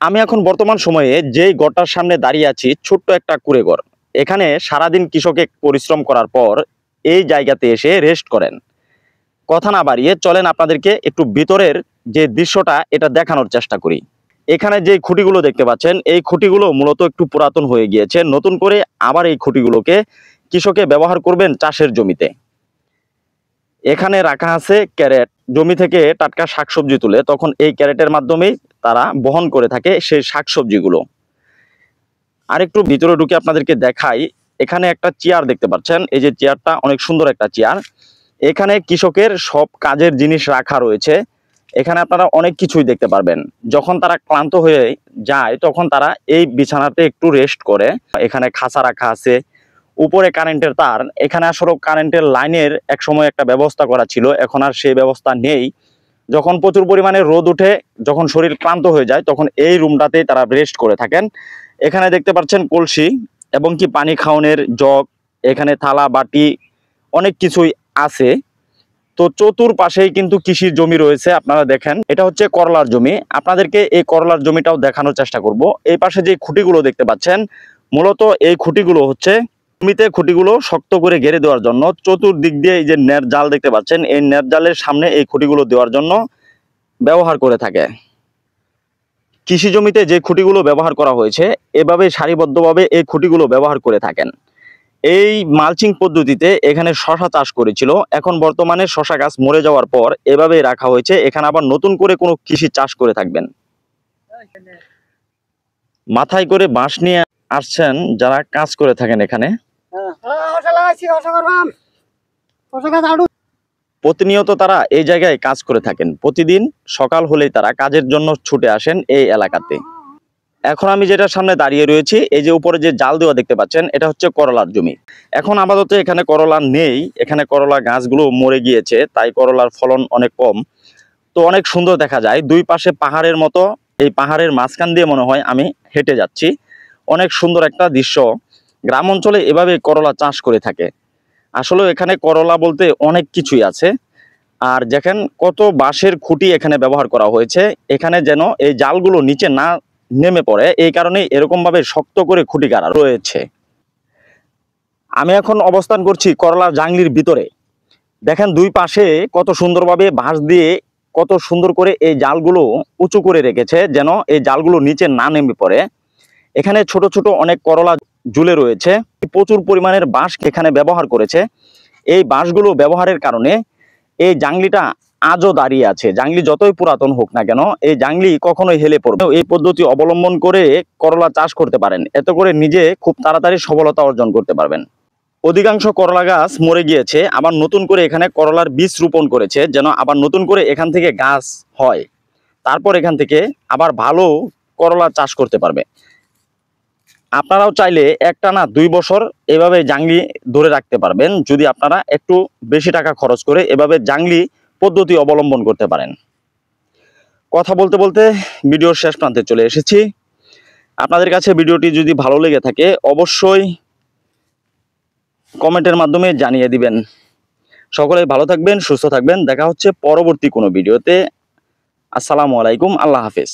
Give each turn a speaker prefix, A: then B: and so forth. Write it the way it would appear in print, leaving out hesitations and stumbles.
A: আমি এখন বর্তমান সময়ে যেই ঘরটার সামনে দাঁড়িয়ে আছি, ছোট্ট একটা কুঁড়ে ঘর। এখানে সারাদিন কৃষকে পরিশ্রম করার পর এই জায়গাতে এসে রেস্ট করেন। কথা না বাড়িয়ে চলেন আপনাদেরকে একটু ভিতরের যে দৃশ্যটা এটা দেখানোর চেষ্টা করি। এখানে যে খুঁটিগুলো দেখতে পাচ্ছেন, এই খুঁটিগুলো মূলত একটু পুরাতন হয়ে গিয়েছে। নতুন করে আবার এই খুঁটিগুলোকে কৃষকে ব্যবহার করবেন চাষের জমিতে। এখানে রাখা আছে ক্যারেট, জমি থেকে টাটকা শাকসবজি তুলে তখন এই ক্যারেটের মাধ্যমেই তারা বহন করে থাকে সেই শাকসবজিগুলো। আরেকটু ভিতরে ঢুকে আপনাদেরকে দেখাই। এখানে একটা চেয়ার দেখতে পাচ্ছেন, এই যে চেয়ারটা অনেক সুন্দর একটা চেয়ার। এখানে কৃষকের সব কাজের জিনিস রাখা রয়েছে। এখানে আপনারা অনেক কিছুই দেখতে পারবেন। যখন তারা ক্লান্ত হয়ে যায় তখন তারা এই বিছানাতে একটু রেস্ট করে। এখানে খাঁচা রাখা আছে, উপরে কারেন্টের তার। এখানে আসলে কারেন্টের লাইনের এক সময় একটা ব্যবস্থা করা ছিল, এখন আর সেই ব্যবস্থা নেই। যখন প্রচুর পরিমাণে রোদ উঠে, যখন শরীর ক্লান্ত হয়ে যায় তখন এই রুমটাতেই তারা রেস্ট করে থাকেন। এখানে দেখতে পাচ্ছেন কলসি এবং কি পানি খাওয়ানোর জগ, এখানে থালা বাটি অনেক কিছুই আছে। তো চতুর্পাশেই কিন্তু কৃষির জমি রয়েছে। আপনারা দেখেন এটা হচ্ছে করলার জমি। আপনাদেরকে এই করলার জমিটাও দেখানোর চেষ্টা করব। এই পাশে যে খুঁটিগুলো দেখতে পাচ্ছেন, মূলত এই খুঁটিগুলো হচ্ছে জমিতে খুঁটিগুলো শক্ত করে ঘেরে দেওয়ার জন্য। চতুর্দিক দিয়ে এই যে নেট জাল দেখতে পাচ্ছেন, এই নেট জালের সামনে এই খুঁটিগুলো দেওয়ার জন্য ব্যবহার করে থাকে। কৃষি জমিতে যে খুঁটিগুলো ব্যবহার করা হয়েছে এভাবে সারিবদ্ধভাবে এই খুঁটিগুলো ব্যবহার করে থাকেন। এই মালচিং পদ্ধতিতে এখানে শশা চাষ করেছিল, এখন বর্তমানে শশা গাছ মরে যাওয়ার পর এভাবেই রাখা হয়েছে। এখানে আবার নতুন করে কোনো কৃষি চাষ করে থাকবেন। মাথায় করে বাঁশ নিয়ে আসছেন যারা কাজ করে থাকেন এখানে। প্রতিনিয়ত তারা এই জায়গায় কাজ করে থাকেন। প্রতিদিন সকাল হলেই তারা কাজের জন্য ছুটে আসেন এই এলাকাতে। এখন আমি যেটার সামনে দাঁড়িয়ে রয়েছি, এই যে উপরে যে জাল দেওয়া দেখতে পাচ্ছেন, এটা হচ্ছে করলার জমি। এখন আপাতত এখানে করলা নেই, এখানে করলা গাছগুলো মরে গিয়েছে, তাই করলার ফলন অনেক কম। তো অনেক সুন্দর দেখা যায়, দুই পাশে পাহাড়ের মতো। এই পাহাড়ের মাঝখান দিয়ে মনে হয় আমি হেঁটে যাচ্ছি। অনেক সুন্দর একটা দৃশ্য। গ্রাম অঞ্চলে এভাবে করলা চাষ করে থাকে। আসলে এখানে করলা বলতে অনেক কিছুই আছে। আর দেখেন কত বাঁশের খুঁটি এখানে ব্যবহার করা হয়েছে, এখানে যেন এই জালগুলো নিচে না নেমে পড়ে, এই কারণে এরকম ভাবে শক্ত করে খুঁটি গাড়া রয়েছে। আমি এখন অবস্থান করছি করলার জাংলির ভিতরে। দেখেন দুই পাশে কত সুন্দরভাবে বাঁশ দিয়ে কত সুন্দর করে এই জালগুলো উঁচু করে রেখেছে যেন এই জালগুলো নিচে না নেমে পড়ে। এখানে ছোট ছোট অনেক করলা ঝুলে রয়েছে। প্রচুর পরিমাণের বাঁশ এখানে ব্যবহার করেছে। এই বাঁশগুলো ব্যবহারের কারণে এই জাংলিটা আজও দাঁড়িয়ে আছে। জাংলি যতই পুরাতন হোক না কেন, এই জাংলি কখনোই হেলে পড়বে। এই পদ্ধতি অবলম্বন করে করলা চাষ করতে পারেন, এতে করে নিজে খুব তাড়াতাড়ি সফলতা অর্জন করতে পারবেন। অধিকাংশ করলা গাছ মরে গিয়েছে, আবার নতুন করে এখানে করলার বীজ রোপণ করেছে যেন আবার নতুন করে এখান থেকে গাছ হয়, তারপর এখান থেকে আবার ভালো করলা চাষ করতে পারবে। আপনারাও চাইলে একটা না 2 বছর এভাবে জাংলি ধরে রাখতে পারবেন, যদি আপনারা একটু বেশি টাকা খরচ করে এভাবে জাংলি পদ্ধতি অবলম্বন করতে পারেন। কথা বলতে বলতে ভিডিওর শেষ প্রান্তে চলে এসেছি। আপনাদের কাছে ভিডিওটি যদি ভালো লেগে থাকে অবশ্যই কমেন্টের মাধ্যমে জানিয়ে দিবেন। সকলে ভালো থাকবেন, সুস্থ থাকবেন। দেখা হচ্ছে পরবর্তী কোনো ভিডিওতে। আসসালামু আলাইকুম, আল্লাহ হাফেজ।